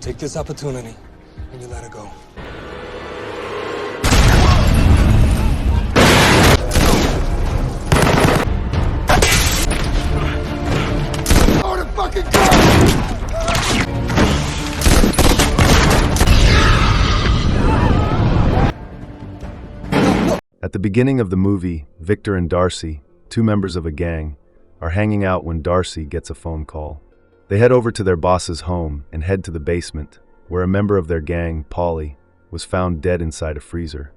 Take this opportunity, and you let her go. Oh, the fucking gun! At the beginning of the movie, Victor and Darcy, two members of a gang, are hanging out when Darcy gets a phone call. They head over to their boss's home and head to the basement, where a member of their gang, Polly, was found dead inside a freezer.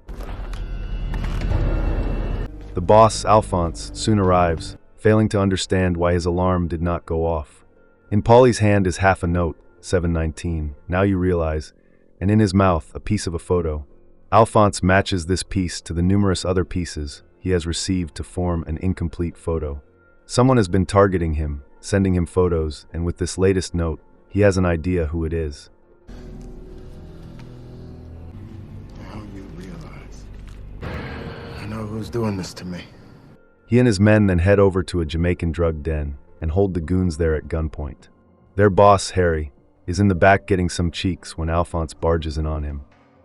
The boss, Alphonse, soon arrives, failing to understand why his alarm did not go off. In Polly's hand is half a note, 719, now you realize, and in his mouth, a piece of a photo. Alphonse matches this piece to the numerous other pieces he has received to form an incomplete photo. Someone has been targeting him, sending him photos, and with this latest note, he has an idea who it is. Now you realize. I know who's doing this to me. He and his men then head over to a Jamaican drug den and hold the goons there at gunpoint. Their boss, Harry, is in the back getting some cheeks when Alphonse barges in on him.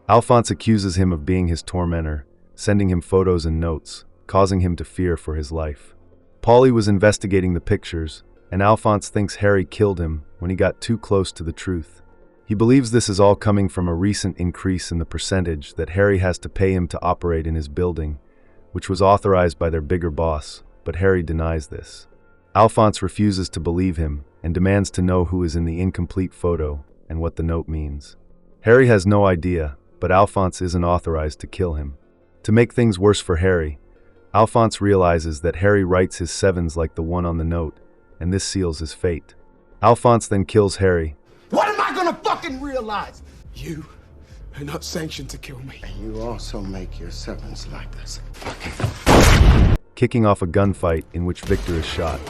Alphonse accuses him of being his tormentor, sending him photos and notes, causing him to fear for his life. Polly was investigating the pictures, and Alphonse thinks Harry killed him when he got too close to the truth. He believes this is all coming from a recent increase in the percentage that Harry has to pay him to operate in his building, which was authorized by their bigger boss, but Harry denies this. Alphonse refuses to believe him and demands to know who is in the incomplete photo and what the note means. Harry has no idea, but Alphonse isn't authorized to kill him. To make things worse for Harry, Alphonse realizes that Harry writes his sevens like the one on the note, and this seals his fate. Alphonse then kills Harry. What am I gonna fucking realize? You are not sanctioned to kill me. And you also make your sevens like this. Kicking off a gunfight in which Victor is shot.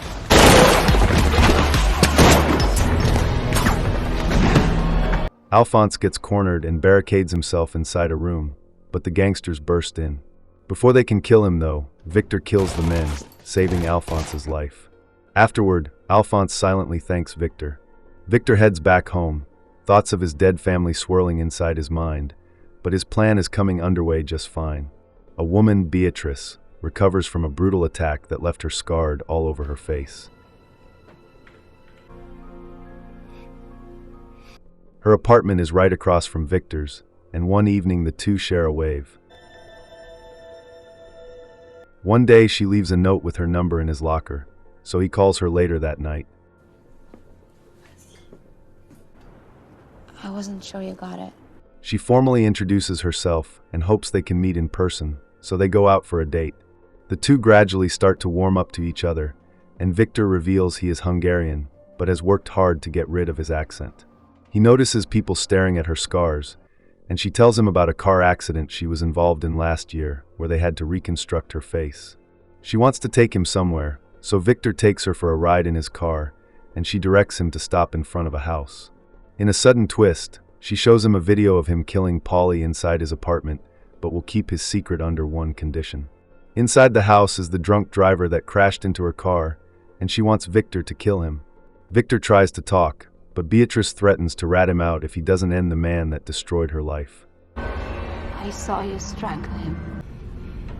Alphonse gets cornered and barricades himself inside a room, but the gangsters burst in. Before they can kill him, though, Victor kills the men, saving Alphonse's life. Afterward, Alphonse silently thanks Victor. Victor heads back home, thoughts of his dead family swirling inside his mind, but his plan is coming underway just fine. A woman, Beatrice, recovers from a brutal attack that left her scarred all over her face. Her apartment is right across from Victor's, and one evening the two share a wave. One day she leaves a note with her number in his locker, so he calls her later that night. I wasn't sure you got it. She formally introduces herself and hopes they can meet in person, so they go out for a date. The two gradually start to warm up to each other, and Victor reveals he is Hungarian, but has worked hard to get rid of his accent. He notices people staring at her scars, and she tells him about a car accident she was involved in last year where they had to reconstruct her face. She wants to take him somewhere, so Victor takes her for a ride in his car, and she directs him to stop in front of a house. In a sudden twist, she shows him a video of him killing Polly inside his apartment, but will keep his secret under one condition. Inside the house is the drunk driver that crashed into her car, and she wants Victor to kill him. Victor tries to talk, but Beatrice threatens to rat him out if he doesn't end the man that destroyed her life. I saw you strangle him.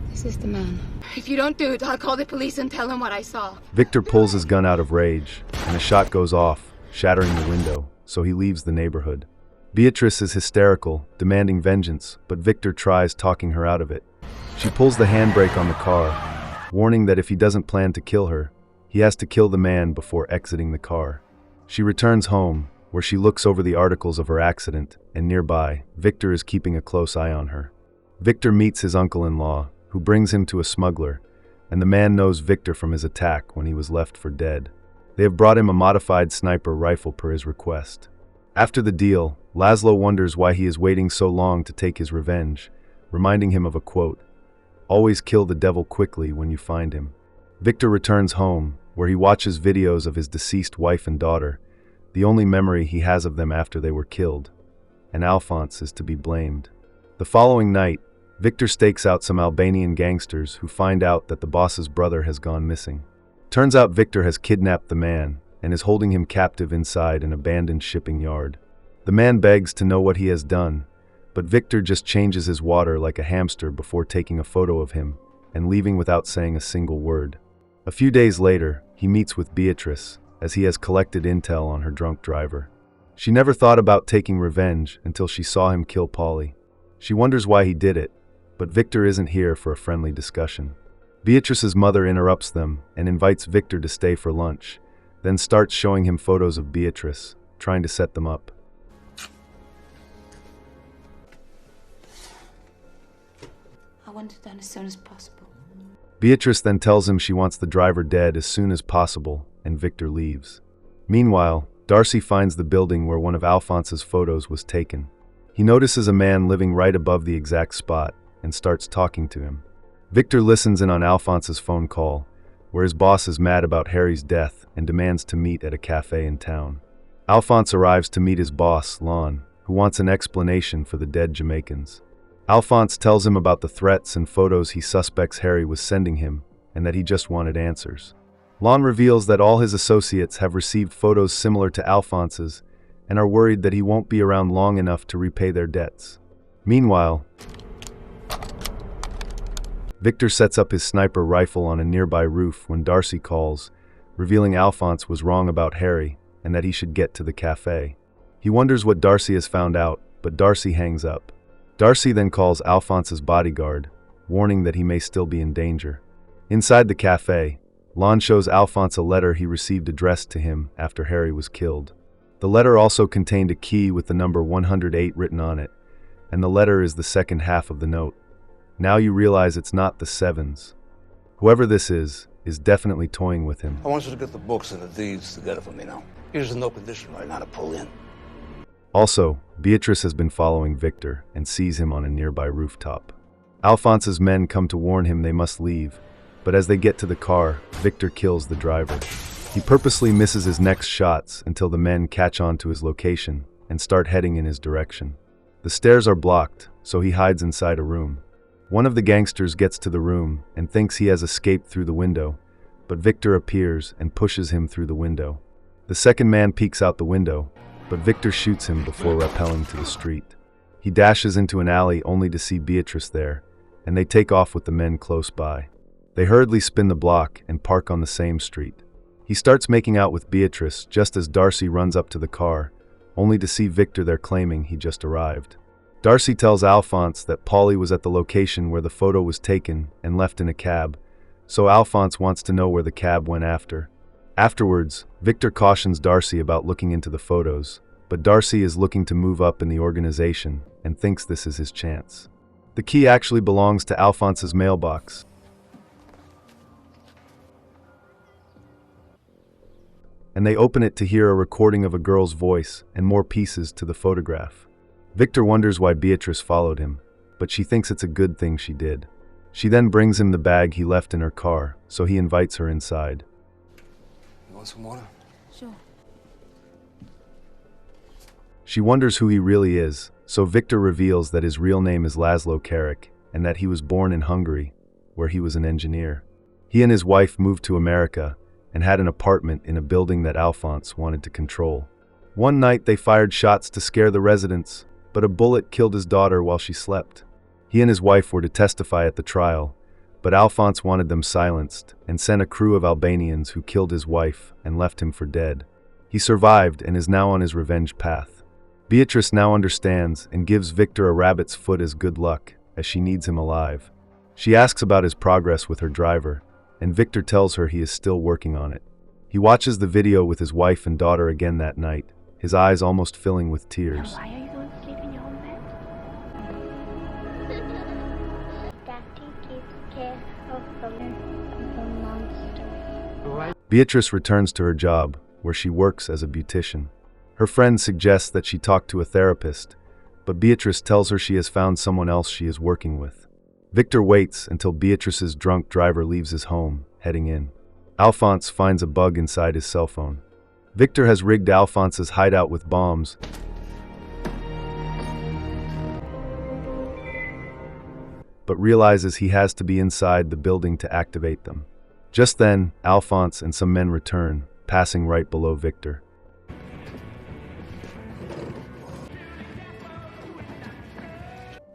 This is the man. If you don't do it, I'll call the police and tell them what I saw. Victor pulls his gun out of rage, and a shot goes off, shattering the window, so he leaves the neighborhood. Beatrice is hysterical, demanding vengeance, but Victor tries talking her out of it. She pulls the handbrake on the car, warning that if he doesn't plan to kill her, he has to kill the man before exiting the car. She returns home, where she looks over the articles of her accident, and nearby, Victor is keeping a close eye on her. Victor meets his uncle-in-law, who brings him to a smuggler, and the man knows Victor from his attack when he was left for dead. They have brought him a modified sniper rifle per his request. After the deal, Laszlo wonders why he is waiting so long to take his revenge, reminding him of a quote, "Always kill the devil quickly when you find him." Victor returns home, where he watches videos of his deceased wife and daughter, the only memory he has of them after they were killed, and Alphonse is to be blamed. The following night, Victor stakes out some Albanian gangsters who find out that the boss's brother has gone missing. Turns out Victor has kidnapped the man and is holding him captive inside an abandoned shipping yard. The man begs to know what he has done, but Victor just changes his water like a hamster before taking a photo of him and leaving without saying a single word. A few days later, he meets with Beatrice, as he has collected intel on her drunk driver. She never thought about taking revenge until she saw him kill Polly. She wonders why he did it, but Victor isn't here for a friendly discussion. Beatrice's mother interrupts them and invites Victor to stay for lunch, then starts showing him photos of Beatrice, trying to set them up. I want it done as soon as possible. Beatrice then tells him she wants the driver dead as soon as possible, and Victor leaves. Meanwhile, Darcy finds the building where one of Alphonse's photos was taken. He notices a man living right above the exact spot and starts talking to him. Victor listens in on Alphonse's phone call, where his boss is mad about Harry's death and demands to meet at a cafe in town. Alphonse arrives to meet his boss, Lon, who wants an explanation for the dead Jamaicans. Alphonse tells him about the threats and photos he suspects Harry was sending him, and that he just wanted answers. Lon reveals that all his associates have received photos similar to Alphonse's and are worried that he won't be around long enough to repay their debts. Meanwhile, Victor sets up his sniper rifle on a nearby roof when Darcy calls, revealing Alphonse was wrong about Harry and that he should get to the cafe. He wonders what Darcy has found out, but Darcy hangs up. Darcy then calls Alphonse's bodyguard, warning that he may still be in danger. Inside the cafe, Lon shows Alphonse a letter he received addressed to him after Harry was killed. The letter also contained a key with the number 108 written on it, and the letter is the second half of the note. Now you realize it's not the Sevens. Whoever this is definitely toying with him. I want you to get the books and the deeds together for me now. He's in no condition right now to pull in. Also, Beatrice has been following Victor and sees him on a nearby rooftop. Alphonse's men come to warn him they must leave, but as they get to the car, Victor kills the driver. He purposely misses his next shots until the men catch on to his location and start heading in his direction. The stairs are blocked, so he hides inside a room. One of the gangsters gets to the room and thinks he has escaped through the window, but Victor appears and pushes him through the window. The second man peeks out the window, but Victor shoots him before rappelling to the street. He dashes into an alley only to see Beatrice there, and they take off with the men close by. They hurriedly spin the block and park on the same street. He starts making out with Beatrice just as Darcy runs up to the car, only to see Victor there claiming he just arrived. Darcy tells Alphonse that Polly was at the location where the photo was taken and left in a cab, so Alphonse wants to know where the cab went after. Afterwards, Victor cautions Darcy about looking into the photos, but Darcy is looking to move up in the organization and thinks this is his chance. The key actually belongs to Alphonse's mailbox. And they open it to hear a recording of a girl's voice and more pieces to the photograph. Victor wonders why Beatrice followed him, but she thinks it's a good thing she did. She then brings him the bag he left in her car, so he invites her inside. You want some water? Sure. She wonders who he really is, so Victor reveals that his real name is Laszlo Carrick and that he was born in Hungary, where he was an engineer. He and his wife moved to America and had an apartment in a building that Alphonse wanted to control. One night they fired shots to scare the residents, but a bullet killed his daughter while she slept. He and his wife were to testify at the trial, but Alphonse wanted them silenced and sent a crew of Albanians who killed his wife and left him for dead. He survived and is now on his revenge path. Beatrice now understands and gives Victor a rabbit's foot as good luck, as she needs him alive. She asks about his progress with her driver, and Victor tells her he is still working on it. He watches the video with his wife and daughter again that night, his eyes almost filling with tears. Why are you going to sleep in your own bed? Daddy takes care of the monster. Beatrice returns to her job, where she works as a beautician. Her friend suggests that she talk to a therapist, but Beatrice tells her she has found someone else she is working with. Victor waits until Beatrice's drunk driver leaves his home, heading in. Alphonse finds a bug inside his cell phone. Victor has rigged Alphonse's hideout with bombs, but realizes he has to be inside the building to activate them. Just then, Alphonse and some men return, passing right below Victor.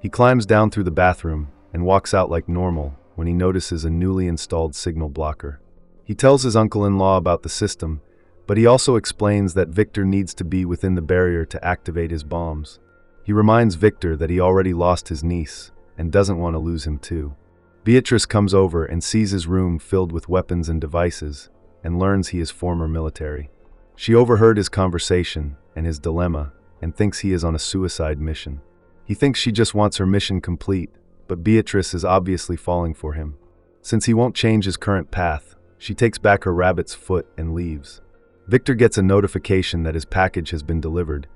He climbs down through the bathroom and walks out like normal when he notices a newly installed signal blocker. He tells his uncle-in-law about the system, but he also explains that Victor needs to be within the barrier to activate his bombs. He reminds Victor that he already lost his niece and doesn't want to lose him too. Beatrice comes over and sees his room filled with weapons and devices and learns he is former military. She overheard his conversation and his dilemma and thinks he is on a suicide mission. He thinks she just wants her mission complete, but Beatrice is obviously falling for him. Since he won't change his current path, she takes back her rabbit's foot and leaves. Victor gets a notification that his package has been delivered,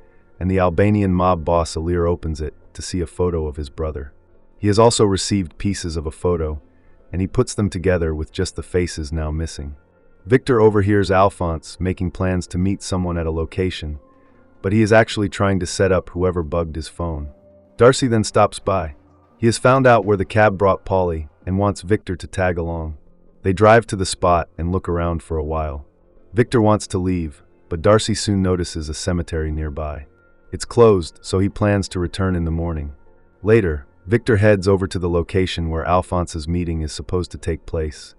and the Albanian mob boss Alir opens it to see a photo of his brother. He has also received pieces of a photo, and he puts them together with just the faces now missing. Victor overhears Alphonse making plans to meet someone at a location, but he is actually trying to set up whoever bugged his phone. Darcy then stops by. He has found out where the cab brought Polly and wants Victor to tag along. They drive to the spot and look around for a while. Victor wants to leave, but Darcy soon notices a cemetery nearby. It's closed, so he plans to return in the morning. Later, Victor heads over to the location where Alphonse's meeting is supposed to take place,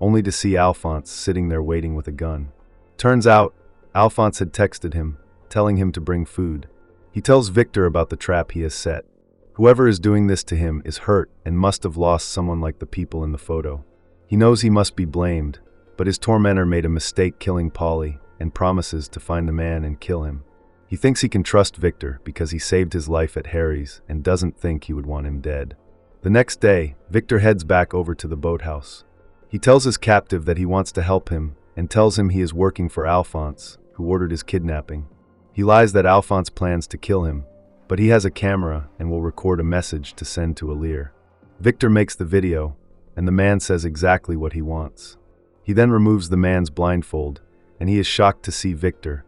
only to see Alphonse sitting there waiting with a gun. Turns out, Alphonse had texted him, telling him to bring food. He tells Victor about the trap he has set. Whoever is doing this to him is hurt and must have lost someone like the people in the photo. He knows he must be blamed, but his tormentor made a mistake killing Polly and promises to find the man and kill him. He thinks he can trust Victor because he saved his life at Harry's and doesn't think he would want him dead. The next day, Victor heads back over to the boathouse. He tells his captive that he wants to help him and tells him he is working for Alphonse, who ordered his kidnapping. He lies that Alphonse plans to kill him, but he has a camera and will record a message to send to Alir. Victor makes the video, and the man says exactly what he wants. He then removes the man's blindfold, and he is shocked to see Victor.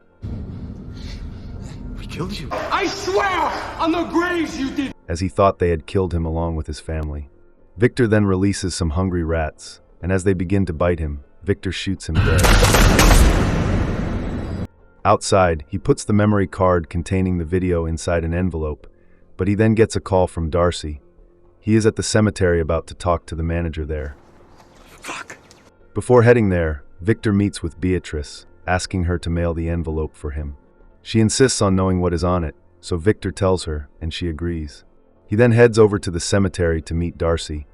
We killed you. I swear on the graves you did. As he thought they had killed him along with his family. Victor then releases some hungry rats, and as they begin to bite him, Victor shoots him dead. Outside, he puts the memory card containing the video inside an envelope, but he then gets a call from Darcy. He is at the cemetery about to talk to the manager there. Fuck. Before heading there, Victor meets with Beatrice, asking her to mail the envelope for him. She insists on knowing what is on it, so Victor tells her, and she agrees. He then heads over to the cemetery to meet Darcy,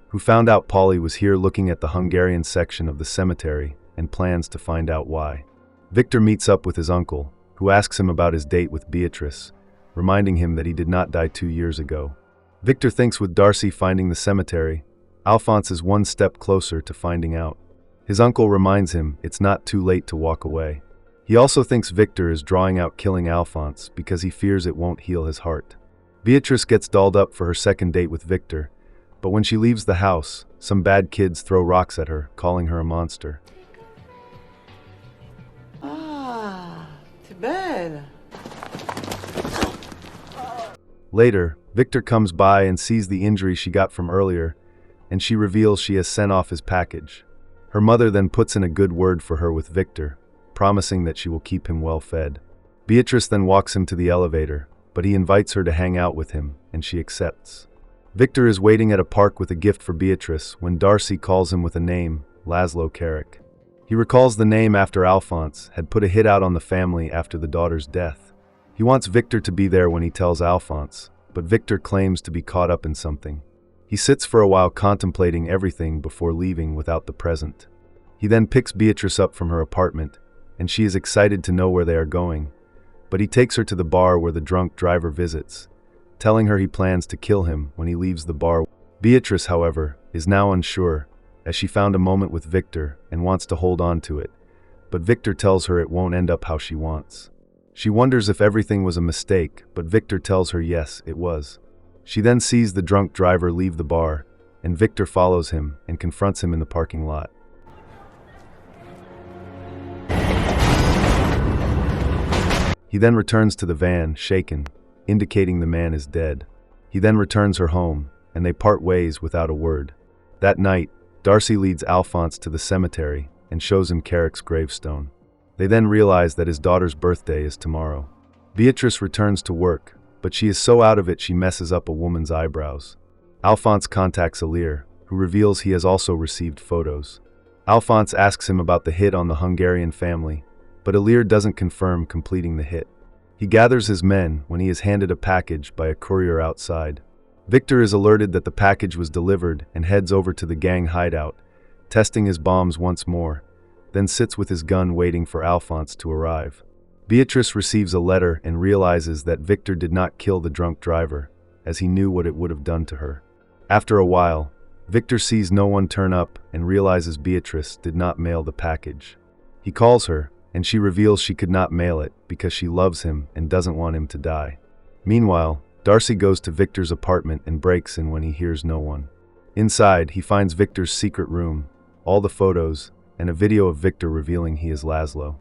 who found out Polly was here looking at the Hungarian section of the cemetery and plans to find out why. Victor meets up with his uncle, who asks him about his date with Beatrice, reminding him that he did not die 2 years ago. Victor thinks with Darcy finding the cemetery, Alphonse is one step closer to finding out. His uncle reminds him it's not too late to walk away. He also thinks Victor is drawing out killing Alphonse because he fears it won't heal his heart. Beatrice gets dolled up for her second date with Victor, but when she leaves the house, some bad kids throw rocks at her, calling her a monster. Belle. Later, Victor comes by and sees the injury she got from earlier, and she reveals she has sent off his package. Her mother then puts in a good word for her with Victor, promising that she will keep him well fed. Beatrice then walks him to the elevator, but he invites her to hang out with him, and she accepts. Victor is waiting at a park with a gift for Beatrice when Darcy calls him with a name, Laszlo Carrick. He recalls the name after Alphonse had put a hit out on the family after the daughter's death. He wants Victor to be there when he tells Alphonse, but Victor claims to be caught up in something. He sits for a while contemplating everything before leaving without the present. He then picks Beatrice up from her apartment, and she is excited to know where they are going, but he takes her to the bar where the drunk driver visits, telling her he plans to kill him when he leaves the bar. Beatrice, however, is now unsure, as she found a moment with Victor and wants to hold on to it, but Victor tells her it won't end up how she wants. She wonders if everything was a mistake, but Victor tells her yes, it was. She then sees the drunk driver leave the bar, and Victor follows him and confronts him in the parking lot. He then returns to the van, shaken, indicating the man is dead. He then returns her home, and they part ways without a word. That night, Darcy leads Alphonse to the cemetery and shows him Carrick's gravestone. They then realize that his daughter's birthday is tomorrow. Beatrice returns to work, but she is so out of it she messes up a woman's eyebrows. Alphonse contacts Alir, who reveals he has also received photos. Alphonse asks him about the hit on the Hungarian family, but Alir doesn't confirm completing the hit. He gathers his men when he is handed a package by a courier outside. Victor is alerted that the package was delivered and heads over to the gang hideout, testing his bombs once more, then sits with his gun waiting for Alphonse to arrive. Beatrice receives a letter and realizes that Victor did not kill the drunk driver, as he knew what it would have done to her. After a while, Victor sees no one turn up and realizes Beatrice did not mail the package. He calls her, and she reveals she could not mail it because she loves him and doesn't want him to die. Meanwhile, Darcy goes to Victor's apartment and breaks in when he hears no one. Inside, he finds Victor's secret room, all the photos, and a video of Victor revealing he is Laszlo.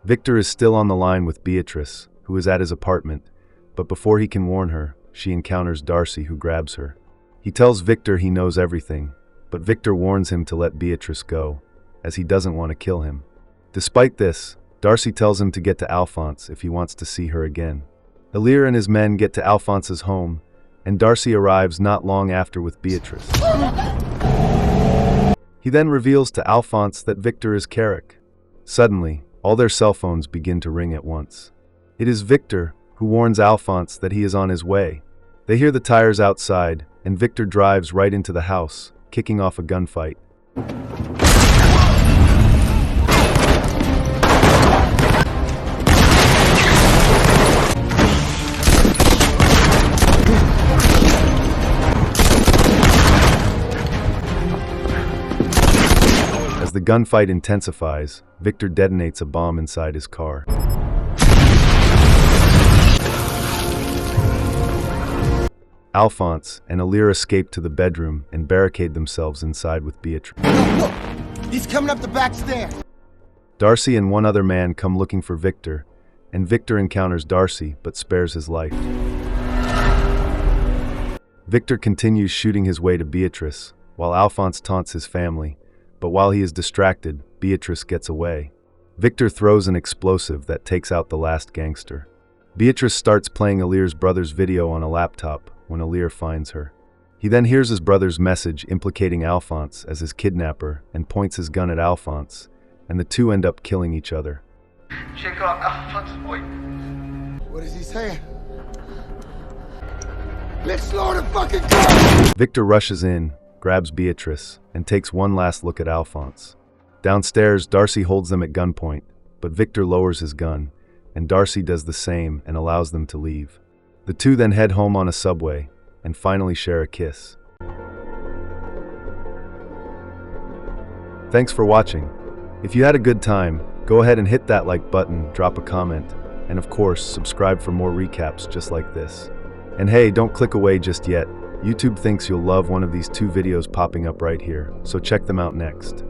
Victor is still on the line with Beatrice, who is at his apartment, but before he can warn her, she encounters Darcy, who grabs her. He tells Victor he knows everything, but Victor warns him to let Beatrice go, as he doesn't want to kill him. Despite this, Darcy tells him to get to Alphonse if he wants to see her again. Alir and his men get to Alphonse's home, and Darcy arrives not long after with Beatrice. He then reveals to Alphonse that Victor is Carrick. Suddenly, all their cell phones begin to ring at once. It is Victor who warns Alphonse that he is on his way. They hear the tires outside, and Victor drives right into the house, kicking off a gunfight. As the gunfight intensifies, Victor detonates a bomb inside his car. Alphonse and Alir escape to the bedroom and barricade themselves inside with Beatrice. Look! He's coming up the back stairs! Darcy and one other man come looking for Victor, and Victor encounters Darcy but spares his life. Victor continues shooting his way to Beatrice, while Alphonse taunts his family, but while he is distracted, Beatrice gets away. Victor throws an explosive that takes out the last gangster. Beatrice starts playing Alir's brother's video on a laptop when Alir finds her. He then hears his brother's message implicating Alphonse as his kidnapper and points his gun at Alphonse, and the two end up killing each other. Check out Alphonse, boy. What is he saying? Let's slow the fucking car! Victor rushes in, grabs Beatrice, and takes one last look at Alphonse. Downstairs, Darcy holds them at gunpoint, but Victor lowers his gun, and Darcy does the same and allows them to leave. The two then head home on a subway, and finally share a kiss. Thanks for watching. If you had a good time, go ahead and hit that like button, drop a comment, and of course, subscribe for more recaps just like this. And hey, don't click away just yet. YouTube thinks you'll love one of these two videos popping up right here, so check them out next.